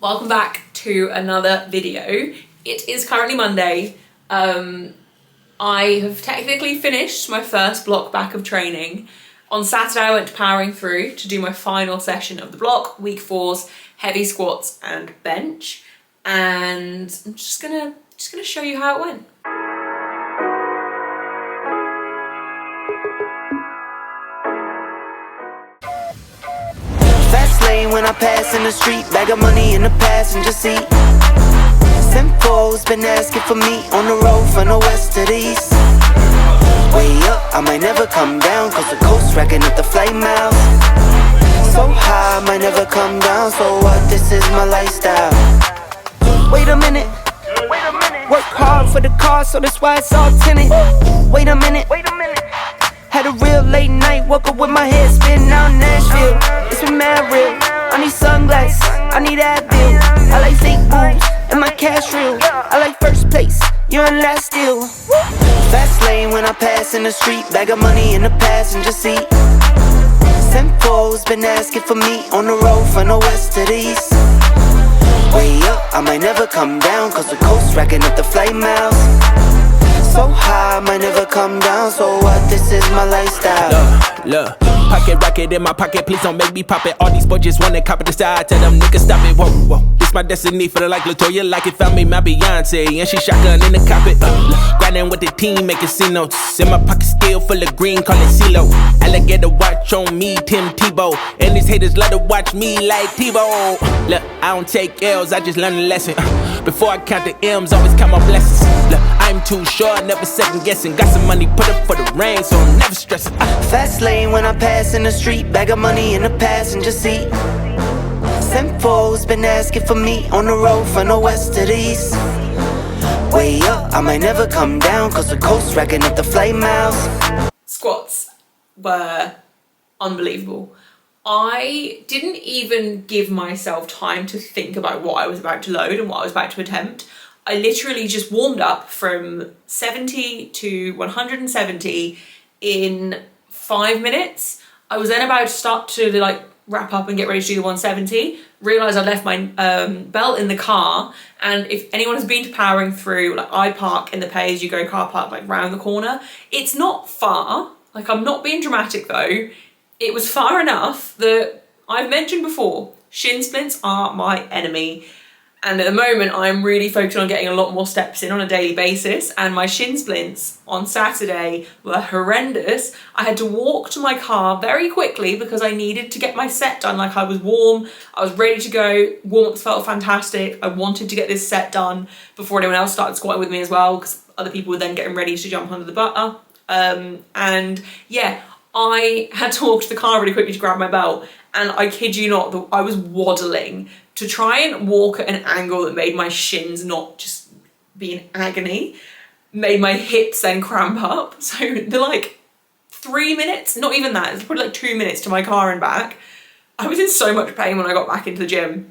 Welcome back to another video. It is currently Monday. I have technically finished my first block back of training. On Saturday I went to Powering Through to do my final session of the block, week 4's heavy squats and bench, and I'm just gonna show you how it went. Fast lane when I pass in the street, bag of money in the passenger seat. Simcoe's been asking for me on the road from the west to the east. Way up, I might never come down, cause the coast racking up the flight miles. So high, I might never come down, so what, this is my lifestyle. Wait a minute, work hard for the car, so that's why it's all tinted. Wait a minute, had a real late night, woke up with my head spinning out in Nashville. It's been mad real, I need sunglasses, I need Advil. I like fake boobs, and my cash real. I like first place, you're in last deal. Fast lane when I pass in the street, bag of money in the passenger seat. Simcoe's been asking for me on the road from the west to the east. Way up, I might never come down, cause the coast racking up the flight miles. So high, I might never come down, so what, this is my lifestyle. Look, pocket rocket in my pocket, please don't make me pop it. All these boys just wanna copy the style, tell them niggas stop it. Whoa, this my destiny, feeling like Latoya, like it found me my Beyonce, and she shotgun in the cockpit. Grinding with the team, making C notes. In my pocket still full of green, call it CeeLo. Alligator watch on me, Tim Tebow, and these haters love to watch me like Tebow. Look, I don't take L's, I just learn a lesson. Before I count the M's, always count my blessings. Look, I'm too short, never second guessing. Got some money, put up for the rain, so I'm never stressing. Fast lane when I pass in the street, bag of money in the passenger seat. Simcoe's been asking for me on the road from the west to the east. Way up, I might never come down, cause the coast racking up the flight miles. Squats were unbelievable. I didn't even give myself time to think about what I was about to load and what I was about to attempt. I literally just warmed up from 70 to 170 in 5 minutes. I was then about to start to wrap up and get ready to do the 170. Realised I'd left my belt in the car, and if anyone has been to Powering Through, I park in the pay-as-you-go car park round the corner. It's not far, I'm not being dramatic though. It was far enough that I've mentioned before, shin splints are my enemy. And at the moment, I'm really focused on getting a lot more steps in on a daily basis. And my shin splints on Saturday were horrendous. I had to walk to my car very quickly because I needed to get my set done. I was warm, I was ready to go. Warm-ups felt fantastic. I wanted to get this set done before anyone else started squatting with me as well, because other people were then getting ready to jump under the butter. And yeah, I had to walk to the car really quickly to grab my belt. And I kid you not, I was waddling to try and walk at an angle that made my shins not just be in agony, made my hips then cramp up. So the 3 minutes, not even that, it's probably 2 minutes to my car and back. I was in so much pain when I got back into the gym.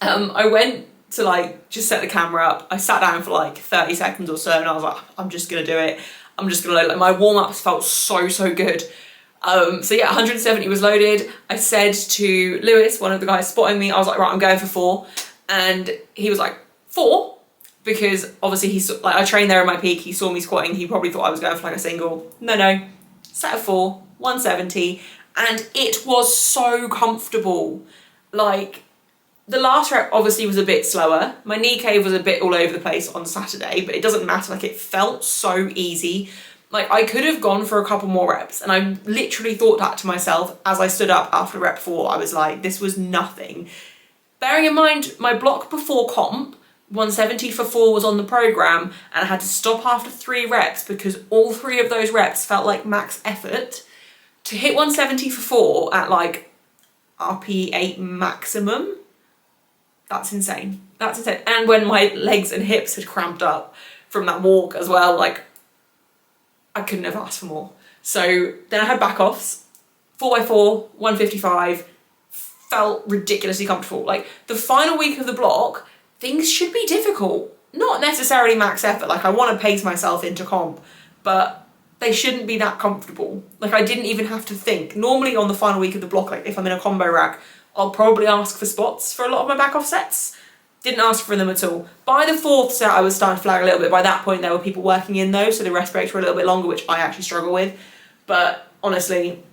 I went to just set the camera up. I sat down for 30 seconds or so, and I was like, I'm just gonna do it. I'm just gonna load. My warm-ups felt so good. So yeah, 170 was loaded. I said to Lewis, one of the guys spotting me, I was like, right, I'm going for 4. And he was like, 4? Because obviously he saw, I trained there in my peak, he saw me squatting, he probably thought I was going for a single. No, set of 4, 170, and it was so comfortable. The last rep obviously was a bit slower. My knee cave was a bit all over the place on Saturday, but it doesn't matter, it felt so easy. I could have gone for a couple more reps, and I literally thought that to myself as I stood up after rep 4. I was like, this was nothing. Bearing in mind, my block before comp, 170 for 4 was on the programme, and I had to stop after 3 reps because all 3 of those reps felt like max effort. To hit 170 for 4 at RP8 maximum, that's insane. That's insane. And when my legs and hips had cramped up from that walk as well, I couldn't have asked for more. So then I had back-offs, 4x4, 155, felt ridiculously comfortable. The final week of the block, things should be difficult. Not necessarily max effort, I want to pace myself into comp, but they shouldn't be that comfortable. I didn't even have to think. Normally on the final week of the block, if I'm in a combo rack, I'll probably ask for spots for a lot of my back off sets. Didn't ask for them at all. By the 4th set, I was starting to flag a little bit. By that point, there were people working in though, so the rest breaks were a little bit longer, which I actually struggle with. But honestly,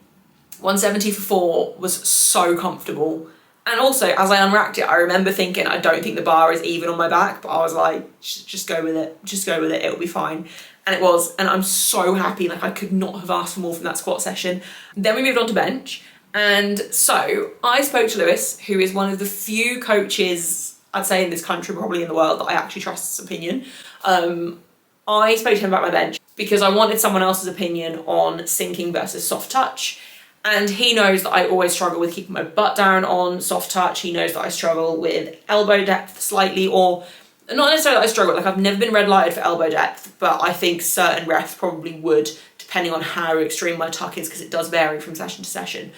170 for 4 was so comfortable. And also, as I unracked it, I remember thinking, I don't think the bar is even on my back, but I was like, just go with it. Just go with it. It'll be fine. And it was. And I'm so happy. Like, I could not have asked for more from that squat session. Then we moved on to bench. And so I spoke to Lewis, who is one of the few coaches, I'd say in this country, probably in the world, that I actually trust his opinion. I spoke to him about my bench because I wanted someone else's opinion on sinking versus soft touch. And he knows that I always struggle with keeping my butt down on soft touch. He knows that I struggle with elbow depth slightly, or not necessarily that I struggle, like I've never been red lighted for elbow depth, but I think certain reps probably would, depending on how extreme my tuck is, because it does vary from session to session.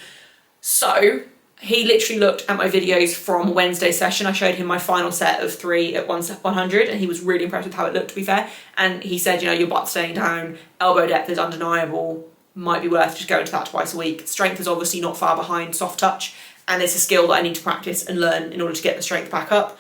So he literally looked at my videos from Wednesday session. I showed him my final set of 3 at 100, and he was really impressed with how it looked, to be fair. And he said, you know, your butt's staying down, elbow depth is undeniable, might be worth just going to that twice a week. Strength is obviously not far behind soft touch, and it's a skill that I need to practice and learn in order to get the strength back up.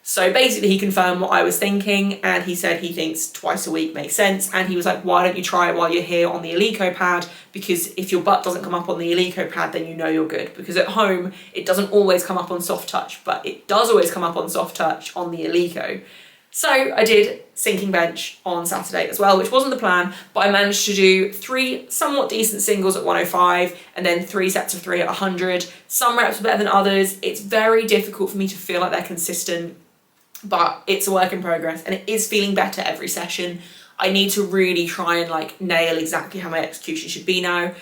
So basically he confirmed what I was thinking, and he said he thinks twice a week makes sense. And he was like, why don't you try it while you're here on the Eleiko pad? Because if your butt doesn't come up on the Eleiko pad, then you know you're good. Because at home, it doesn't always come up on soft touch, but it does always come up on soft touch on the Eleiko. So I did sinking bench on Saturday as well, which wasn't the plan, but I managed to do 3 somewhat decent singles at 105 and then 3 sets of 3 at 100. Some reps were better than others. It's very difficult for me to feel like they're consistent, but it's a work in progress and it is feeling better every session. I need to really try and like nail exactly how my execution should be now.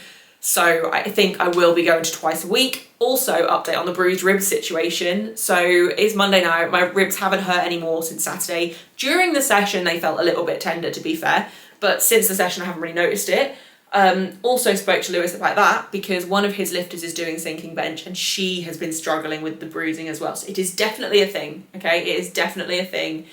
So I think I will be going to twice a week. Also, update on the bruised ribs situation. So it's Monday now. My ribs haven't hurt anymore since Saturday. During the session, they felt a little bit tender, to be fair. But since the session, I haven't really noticed it. Also spoke to Lewis about that because one of his lifters is doing sinking bench and she has been struggling with the bruising as well. So it is definitely a thing, okay? It is definitely a thing.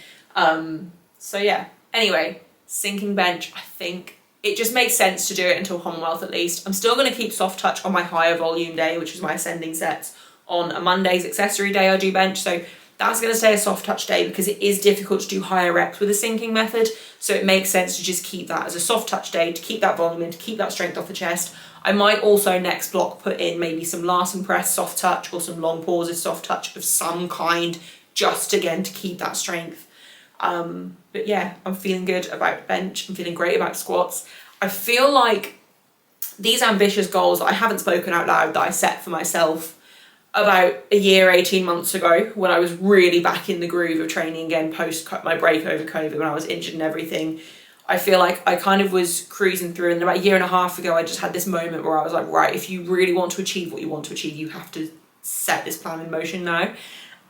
So yeah, anyway, sinking bench, I think it just makes sense to do it until Commonwealth at least. I'm still going to keep soft touch on my higher volume day, which is my ascending sets. On a Monday's accessory day, I do bench. So that's going to stay a soft touch day because it is difficult to do higher reps with a sinking method. So it makes sense to just keep that as a soft touch day, to keep that volume in, to keep that strength off the chest. I might also next block put in maybe some Larsen press soft touch or some long pauses soft touch of some kind, just again to keep that strength. But yeah, I'm feeling good about bench. I'm feeling great about squats. I feel like these ambitious goals that I haven't spoken out loud that I set for myself about a year, 18 months ago, when I was really back in the groove of training again post my break over COVID, when I was injured and everything. I feel like I kind of was cruising through, and about a year and a half ago, I just had this moment where I was like, right, if you really want to achieve what you want to achieve, you have to set this plan in motion now.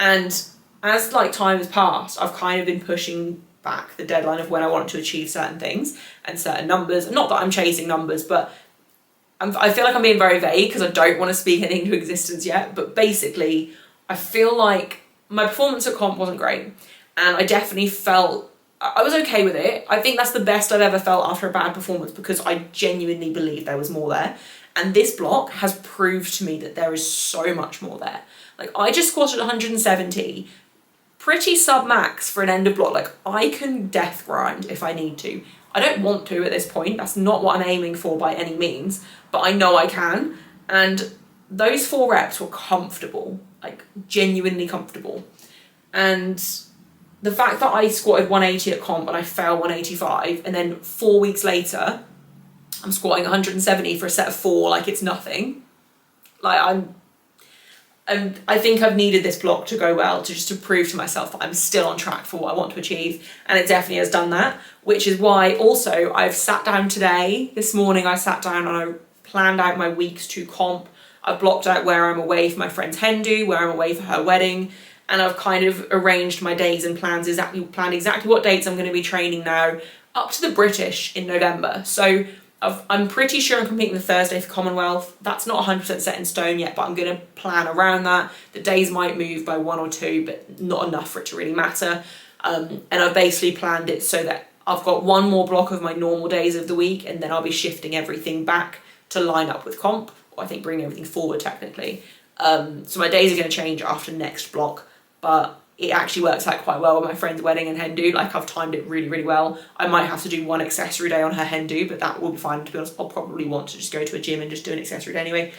And as like time has passed, I've kind of been pushing back the deadline of when I want to achieve certain things and certain numbers. Not that I'm chasing numbers, but I feel like I'm being very vague because I don't want to speak anything into existence yet. But basically, I feel like my performance at comp wasn't great. And I definitely felt, I was okay with it. I think that's the best I've ever felt after a bad performance because I genuinely believe there was more there. And this block has proved to me that there is so much more there. Like I just squatted 170, pretty sub-max for an end of block. Like I can death grind if I need to. I don't want to at this point. That's not what I'm aiming for by any means, but I know I can. And those 4 reps were comfortable, like genuinely comfortable. And the fact that I squatted 180 at comp and I fell 185, and then 4 weeks later, I'm squatting 170 for a set of 4 like it's nothing. Like I think I've needed this block to go well to prove to myself that I'm still on track for what I want to achieve, and it definitely has done that, which is why also I've sat down today, this morning I sat down and I planned out my weeks to comp. I've blocked out where I'm away for my friend's hen do, where I'm away for her wedding, and I've kind of arranged my days and planned exactly what dates I'm going to be training now up to the British in November. So I'm pretty sure I'm competing the Thursday for Commonwealth. That's not 100% set in stone yet, but I'm going to plan around that. The days might move by 1 or 2, but not enough for it to really matter. And I've basically planned it so that I've got 1 more block of my normal days of the week, and then I'll be shifting everything back to line up with comp, or I think bringing everything forward technically. So my days are going to change after next block, but it actually works out quite well with my friend's wedding and hen do. Like, I've timed it really, really well. I might have to do one accessory day on her hen do, but that will be fine. To be honest, I'll probably want to just go to a gym and just do an accessory day anyway.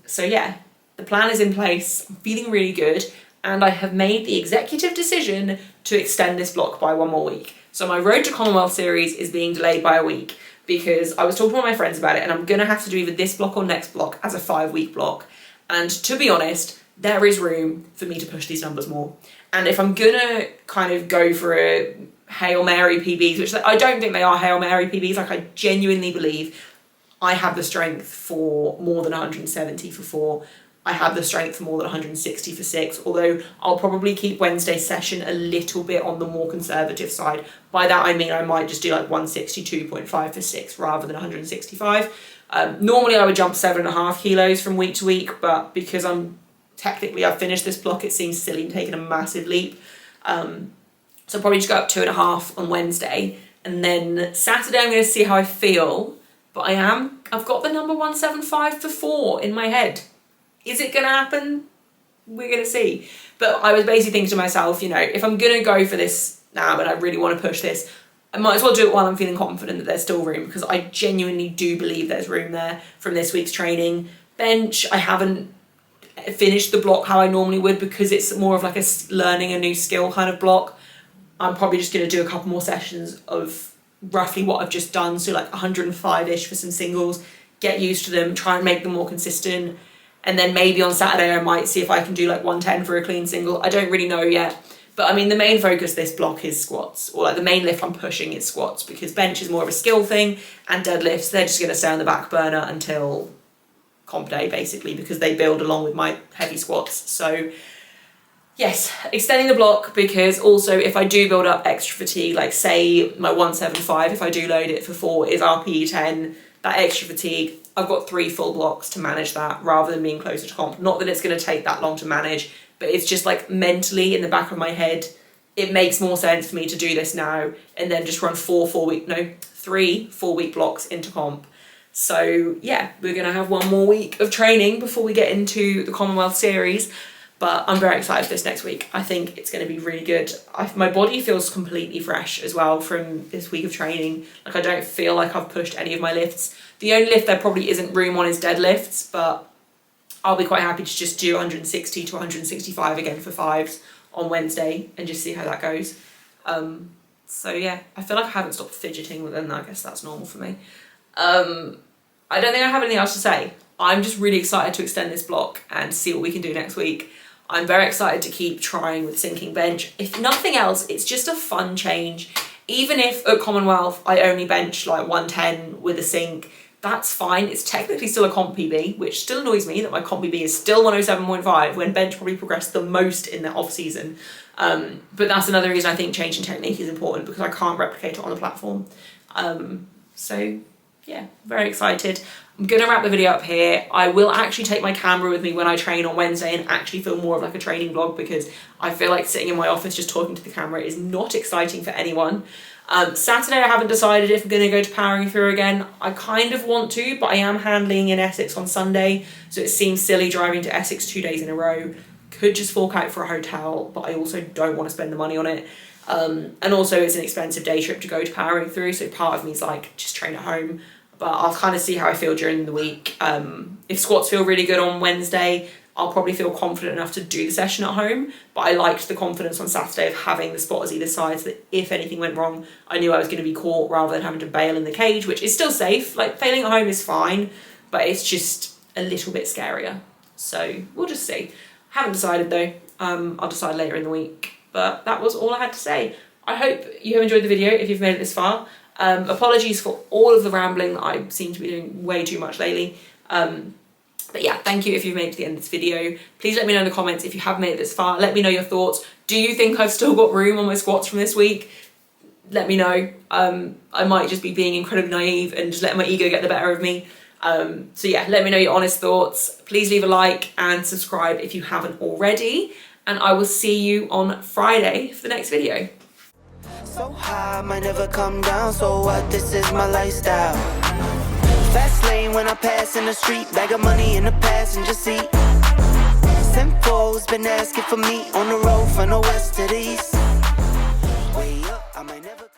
So yeah, the plan is in place. I'm feeling really good, and I have made the executive decision to extend this block by 1 more week. So my Road to Commonwealth series is being delayed by a week because I was talking to my friends about it, and I'm going to have to do either this block or next block as a 5-week block. And to be honest, there is room for me to push these numbers more. And if I'm gonna kind of go for a Hail Mary PBs, which I don't think they are Hail Mary PBs, like, I genuinely believe I have the strength for more than 170 for 4. I have the strength for more than 160 for 6, although I'll probably keep Wednesday's session a little bit on the more conservative side. By that I mean I might just do like 162.5 for 6 rather than 165. Normally I would jump 7.5 kilos from week to week, but because I've finished this block, it seems silly taking a massive leap. So I'll probably just go up 2.5 on Wednesday, and then Saturday I'm going to see how I feel. But I've got the number 175 for 4 in my head. Is it going to happen? We're going to see. But I was basically thinking to myself, if I'm going to go for this now and I really want to push this, I might as well do it while I'm feeling confident that there's still room, because I genuinely do believe there's room there from this week's training. Bench, I haven't finished the block how I normally would because it's more of like a learning a new skill kind of block. I'm probably just going to do a couple more sessions of roughly what I've just done, so like 105-ish for some singles, get used to them, try and make them more consistent, and then maybe on Saturday I might see if I can do like 110 for a clean single. I don't really know yet, but I mean the main focus this block is squats, or like the main lift I'm pushing is squats, because bench is more of a skill thing, and deadlifts, they're just going to stay on the back burner until comp day basically, because they build along with my heavy squats. So yes, extending the block, because also if I do build up extra fatigue, like say my 175, if I do load it for 4 is RPE 10, that extra fatigue, I've got 3 full blocks to manage that rather than being closer to comp. Not that it's going to take that long to manage, but it's just like mentally in the back of my head, it makes more sense for me to do this now and then just run 3 4-week blocks into comp. So yeah, we're going to have 1 more week of training before we get into the Commonwealth series, but I'm very excited for this next week. I think it's going to be really good. My body feels completely fresh as well from this week of training. Like, I don't feel like I've pushed any of my lifts. The only lift there probably isn't room on is deadlifts, but I'll be quite happy to just do 160 to 165 again for 5s on Wednesday and just see how that goes. So yeah, I feel like I haven't stopped fidgeting, but then I guess that's normal for me. I don't think I have anything else to say. I'm just really excited to extend this block and see what we can do next week. I'm very excited to keep trying with sinking bench. If nothing else, it's just a fun change. Even if at Commonwealth I only bench like 110 with a sink, that's fine. It's technically still a comp PB, which still annoys me that my comp PB is still 107.5 when bench probably progressed the most in the off season. But that's another reason I think changing technique is important, because I can't replicate it on the platform. So yeah, very excited. I'm going to wrap the video up here. I will actually take my camera with me when I train on Wednesday and actually feel more of like a training vlog, because I feel like sitting in my office just talking to the camera is not exciting for anyone. Saturday I haven't decided if I'm going to go to powering through again. I kind of want to, but I am handling in Essex on Sunday, so it seems silly driving to Essex 2 days in a row. Could just fork out for a hotel, but I also don't want to spend the money on it. And also it's an expensive day trip to go to powering through, so part of me is like, just train at home. But I'll kind of see how I feel during the week. If squats feel really good on Wednesday, I'll probably feel confident enough to do the session at home. But I liked the confidence on Saturday of having the spotters either side, so that if anything went wrong, I knew I was going to be caught rather than having to bail in the cage, which is still safe. Like, failing at home is fine, but it's just a little bit scarier. So we'll just see. Haven't decided though. I'll decide later in the week. But that was all I had to say. I hope you have enjoyed the video if you've made it this far. Apologies for all of the rambling that I seem to be doing way too much lately. But yeah, thank you if you've made it to the end of this video. Please let me know in the comments if you have made it this far. Let me know your thoughts. Do you think I've still got room on my squats from this week? Let me know. I might just be being incredibly naive and just letting my ego get the better of me. So yeah, let me know your honest thoughts. Please leave a like and subscribe if you haven't already. And I will see you on Friday for the next video. So high, might never come down, so what, this is my lifestyle. Fast lane when I pass in the street, bag of money in the passenger seat. Sinful's been asking for me on the road from the west to the east. Way up, I might never come.